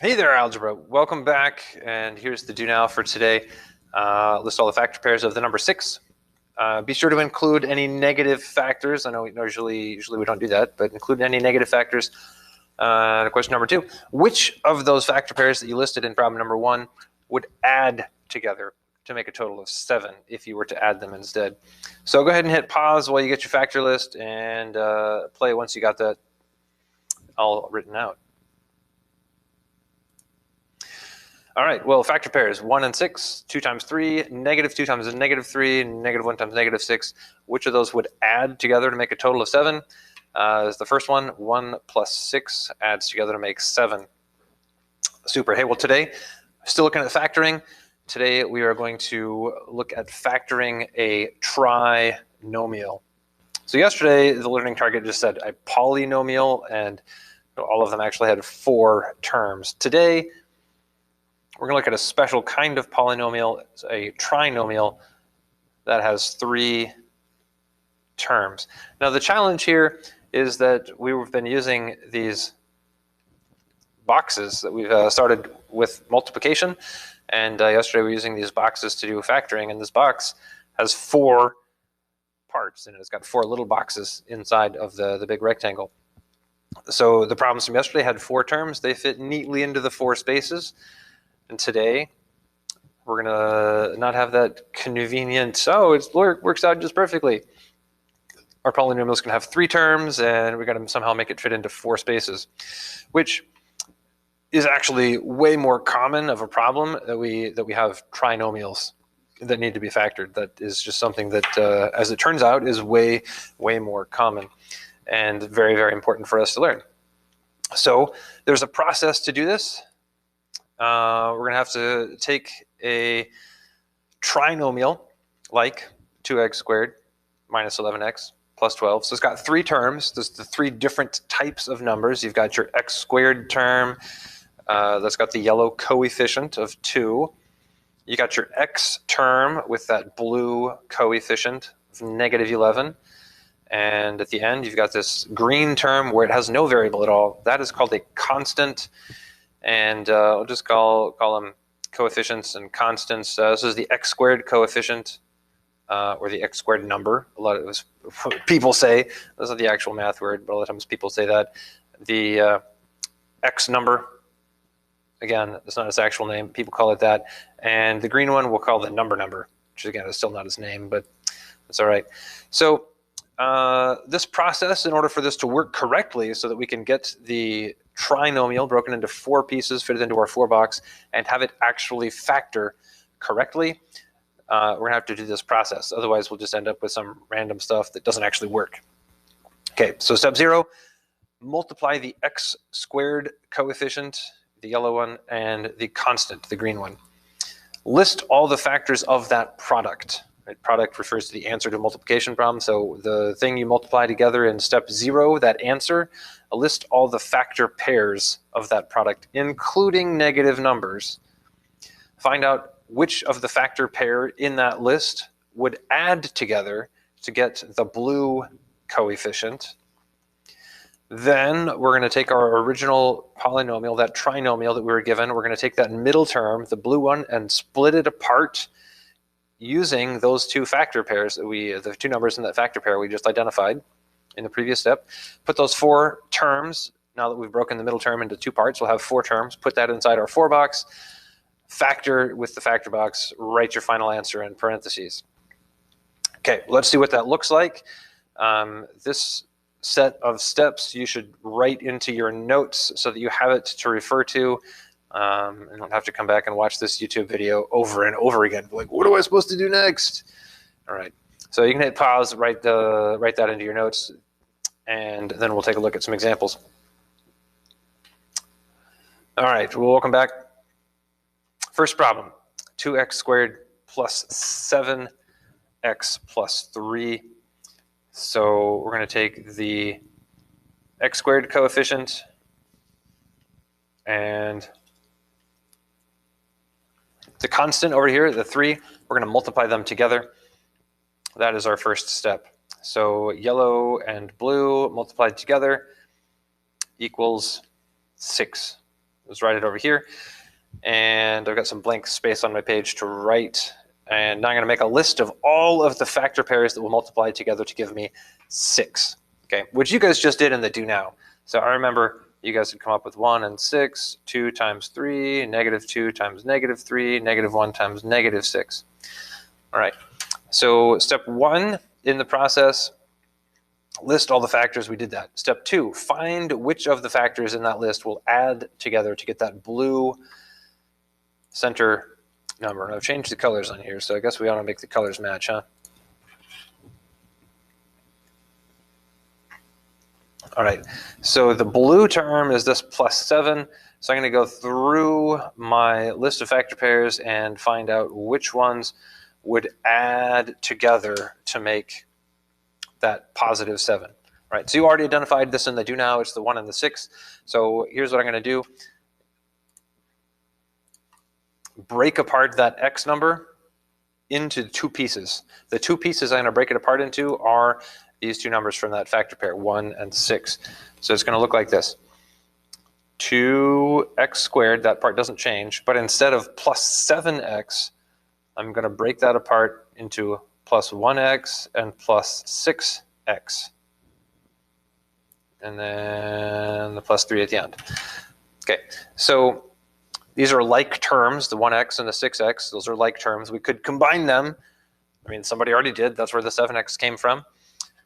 Hey there, algebra. Welcome back, and here's the do now for today. List all the factor pairs of the number 6. Be sure to include any negative factors. I know usually we don't do that, but include any negative factors. Question number 2, which of those factor pairs that you listed in problem number 1 would add together to make a total of 7 if you were to add them instead? So go ahead and hit pause while you get your factor list and play once you got that all written out. All right, well, factor pairs 1 and 6, 2 times 3, negative 2 times negative 3, negative 1 times negative 6. Which of those would add together to make a total of 7? Is the first one. 1 plus 6 adds together to make 7. Super. Hey, well, today, still looking at factoring. Today, we are going to look at factoring a trinomial. So yesterday, the learning target just said a polynomial, and all of them actually had 4 terms. Today, we're going to look at a special kind of polynomial. It's a trinomial that has 3 terms. Now, the challenge here is that we've been using these boxes that we've started with multiplication, and yesterday we were using these boxes to do factoring, and this box has 4 parts, and it's got 4 little boxes inside of the big rectangle. So the problems from yesterday had 4 terms. They fit neatly into the 4 spaces. And today, we're going to not have that convenient, it works out just perfectly. Our polynomial is going to have 3 terms, and we're going to somehow make it fit into 4 spaces, which is actually way more common of a problem that we have trinomials that need to be factored. That is just something that, as it turns out, is way more common and very, very important for us to learn. So there's a process to do this. We're going to have to take a trinomial like 2x squared minus 11x plus 12. So it's got 3 terms. There's the 3 different types of numbers. You've got your x squared term that's got the yellow coefficient of 2. You got your x term with that blue coefficient of negative 11. And at the end, you've got this green term where it has no variable at all. That is called a constant. And I'll just call them coefficients and constants. This is the x squared coefficient, or the x squared number. A lot of people say, that's not the actual math word, but a lot of times people say that. The x number, again, it's not its actual name, people call it that. And the green one we'll call the number, which again is still not its name, but that's all right. So this process, in order for this to work correctly so that we can get the trinomial broken into 4 pieces, fit it into our 4 box, and have it actually factor correctly, we're going to have to do this process. Otherwise, we'll just end up with some random stuff that doesn't actually work. Okay, so step 0, multiply the x squared coefficient, the yellow one, and the constant, the green one. List all the factors of that product. Product refers to the answer to a multiplication problem. So the thing you multiply together in step 0, that answer, list all the factor pairs of that product, including negative numbers. Find out which of the factor pair in that list would add together to get the blue coefficient. Then we're going to take our original polynomial, that trinomial that we were given, we're going to take that middle term, the blue one, and split it apart using those 2 factor pairs that the 2 numbers in that factor pair we just identified in the previous step. Put those 4 terms, now that we've broken the middle term into 2 parts, we'll have 4 terms. Put that inside our 4 box, factor with the factor box, write your final answer in parentheses. Okay, let's see what that looks like. This set of steps you should write into your notes so that you have it to refer to. And don't have to come back and watch this YouTube video over and over again. Like, what am I supposed to do next? All right. So you can hit pause, write that into your notes, and then we'll take a look at some examples. All right. Well, welcome back. First problem, 2x squared plus 7x plus 3. So we're going to take the x squared coefficient and the constant over here, the 3, we're going to multiply them together. That is our first step. So yellow and blue multiplied together equals 6. Let's write it over here. And I've got some blank space on my page to write. And now I'm going to make a list of all of the factor pairs that will multiply together to give me 6. Okay, which you guys just did in the do now. So I remember you guys had come up with 1 and 6, 2 times 3, -2 times -3, -1 times -6. All right, so step 1 in the process, list all the factors. We did that. Step 2, find which of the factors in that list will add together to get that blue center number. And I've changed the colors on here, so I guess we ought to make the colors match, huh? All right, so the blue term is this +7. So I'm going to go through my list of factor pairs and find out which ones would add together to make that +7. All right, so you already identified this in the do now. It's the 1 and the 6. So here's what I'm going to do. Break apart that x number into 2 pieces. The 2 pieces I'm going to break it apart into are these 2 numbers from that factor pair, 1 and 6. So it's going to look like this. 2x², that part doesn't change, but instead of +7x, I'm going to break that apart into +1x and +6x. And then the +3 at the end. Okay, so these are like terms, the 1x and the 6x. Those are like terms. We could combine them. I mean, somebody already did. That's where the 7x came from.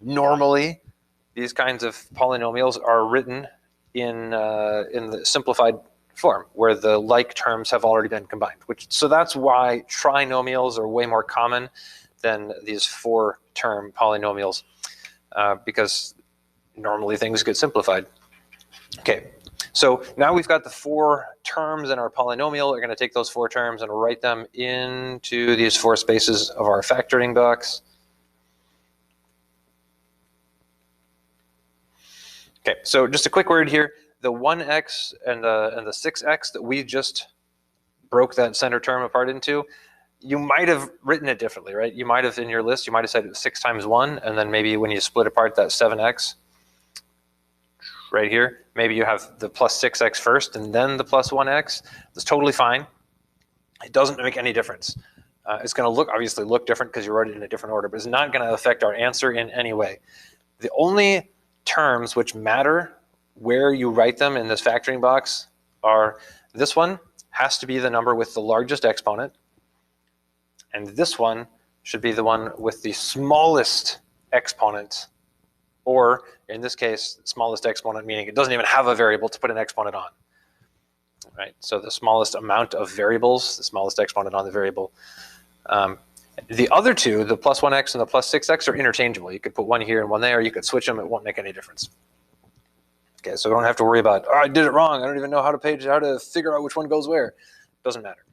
Normally, these kinds of polynomials are written in the simplified form, where the like terms have already been combined. So that's why trinomials are way more common than these 4-term polynomials, because normally things get simplified. Okay, so now we've got the 4 terms in our polynomial. We're going to take those 4 terms and write them into these 4 spaces of our factoring box. Okay, so just a quick word here. The 1x and the 6x that we just broke that center term apart into, you might have written it differently, right? You might have, in your list, you might have said 6 times 1, and then maybe when you split apart that 7x right here, maybe you have the +6x first and then the +1x. That's totally fine. It doesn't make any difference. It's going to obviously look different because you wrote it in a different order, but it's not going to affect our answer in any way. The only terms which matter where you write them in this factoring box are this one has to be the number with the largest exponent, and this one should be the one with the smallest exponent, or in this case, smallest exponent meaning it doesn't even have a variable to put an exponent on. Right? So the smallest amount of variables, the smallest exponent on the variable. The other 2, the +1x and the +6x, are interchangeable. You could put one here and one there. You could switch them. It won't make any difference. Okay, so we don't have to worry about, oh, I did it wrong. I don't even know how to figure out which one goes where. Doesn't matter.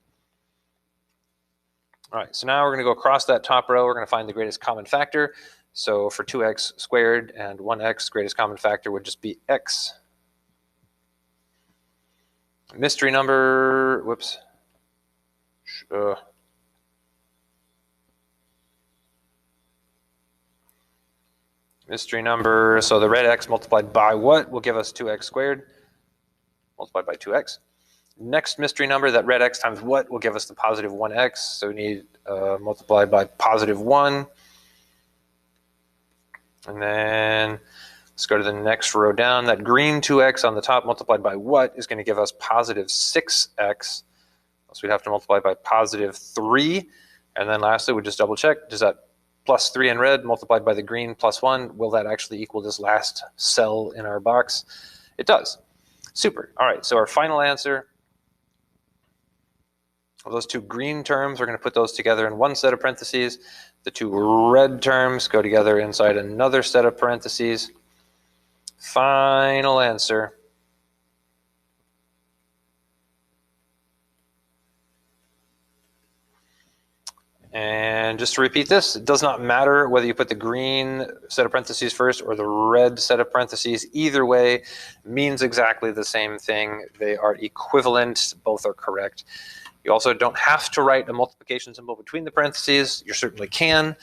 All right, so now we're going to go across that top row. We're going to find the greatest common factor. So for 2x² and 1x, greatest common factor would just be x. Mystery number, whoops. Mystery number, so the red x multiplied by what will give us 2x² multiplied by 2x. Next mystery number, that red x times what will give us the +1x. So we need multiplied by +1. And then let's go to the next row down. That green 2x on the top multiplied by what is going to give us +6x. So we'd have to multiply by +3. And then lastly, we just double check. Does that +3 in red multiplied by the green +1, will that actually equal this last cell in our box? It does. Super. All right, so our final answer, well, those 2 green terms, we're going to put those together in one set of parentheses. The 2 red terms go together inside another set of parentheses. Final answer. And just to repeat this, it does not matter whether you put the green set of parentheses first or the red set of parentheses. Either way means exactly the same thing. They are equivalent. Both are correct. You also don't have to write a multiplication symbol between the parentheses. You certainly can.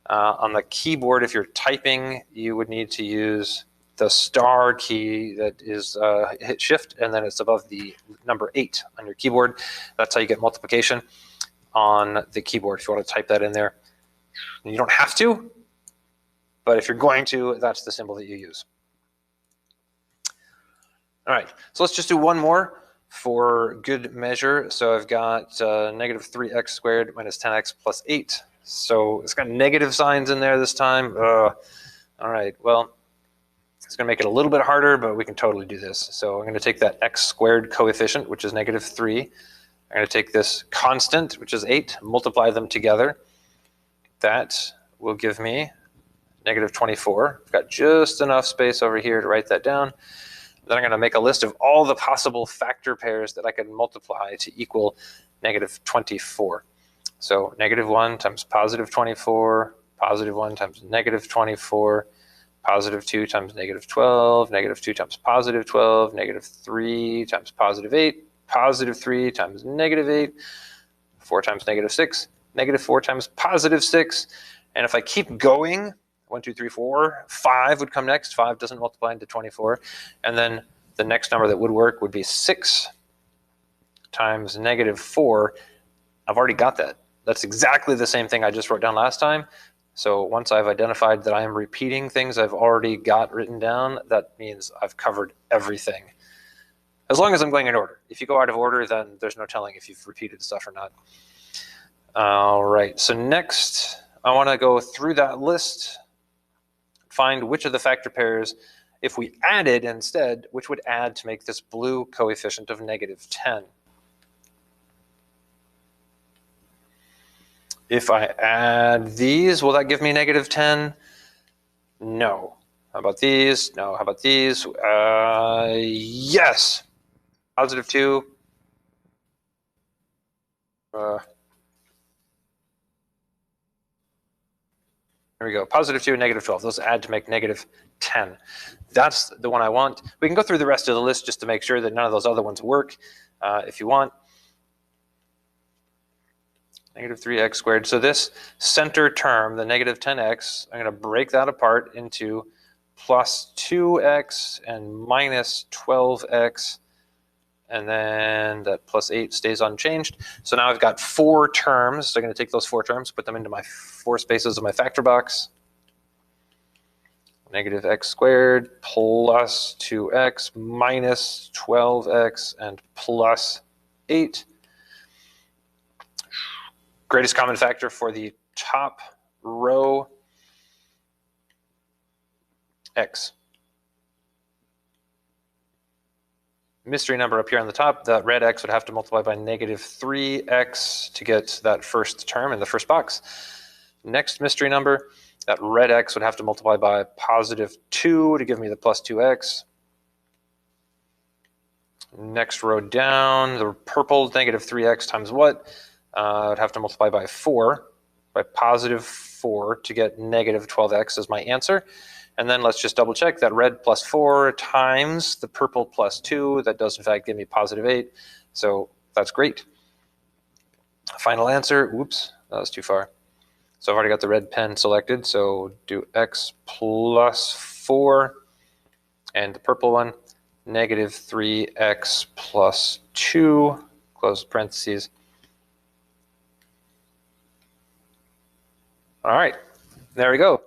On the keyboard, if you're typing, you would need to use the star key that is hit shift, and then it's above the number 8 on your keyboard. That's how you get multiplication on the keyboard if you want to type that in there. And you don't have to, but if you're going to, that's the symbol that you use. All right, so let's just do one more for good measure. So I've got negative 3x squared minus 10x plus 8. So it's got negative signs in there this time. All right, well, it's going to make it a little bit harder, but we can totally do this. So I'm going to take that x squared coefficient, which is negative 3. I'm going to take this constant, which is 8, multiply them together. That will give me negative 24. I've got just enough space over here to write that down. Then I'm going to make a list of all the possible factor pairs that I can multiply to equal negative 24. So negative 1 times positive 24, positive 1 times negative 24, positive 2 times negative 12, negative 2 times positive 12, negative 3 times positive 8, positive 3 times negative 8, 4 times negative 6, negative 4 times positive 6. And if I keep going, 1, 2, 3, 4, 5 would come next. 5 doesn't multiply into 24. And then the next number that would work would be 6 times negative 4. I've already got that. That's exactly the same thing I just wrote down last time. So once I've identified that I am repeating things I've already got written down, that means I've covered everything. As long as I'm going in order. If you go out of order, then there's no telling if you've repeated stuff or not. All right, so next I want to go through that list, find which of the factor pairs, if we added instead, which would add to make this blue coefficient of negative 10. If I add these, will that give me negative 10? No. How about these? No. How about these? Yes. Positive 2. There we go. Positive 2 and negative 12. Those add to make negative 10. That's the one I want. We can go through the rest of the list just to make sure that none of those other ones work if you want. Negative 3x squared. So this center term, the negative 10x, I'm going to break that apart into plus 2x and minus 12x. And then that plus 8 stays unchanged. So now I've got 4 terms. So I'm going to take those 4 terms, put them into my 4 spaces of my factor box. Negative x squared plus 2x minus 12x and plus 8. Greatest common factor for the top row, x. Mystery number up here on the top, that red x would have to multiply by negative 3x to get that first term in the first box. Next mystery number, that red x would have to multiply by positive 2 to give me the plus 2x. Next row down, the purple negative 3x times what? I would have to multiply by 4, by positive 4 to get negative 12x as my answer. And then let's just double check that red plus 4 times the purple plus 2. That does in fact give me positive 8. So that's great. Final answer, whoops, that was too far. So I've already got the red pen selected. So do x plus 4 and the purple one, negative 3x plus 2, close parentheses. All right, there we go.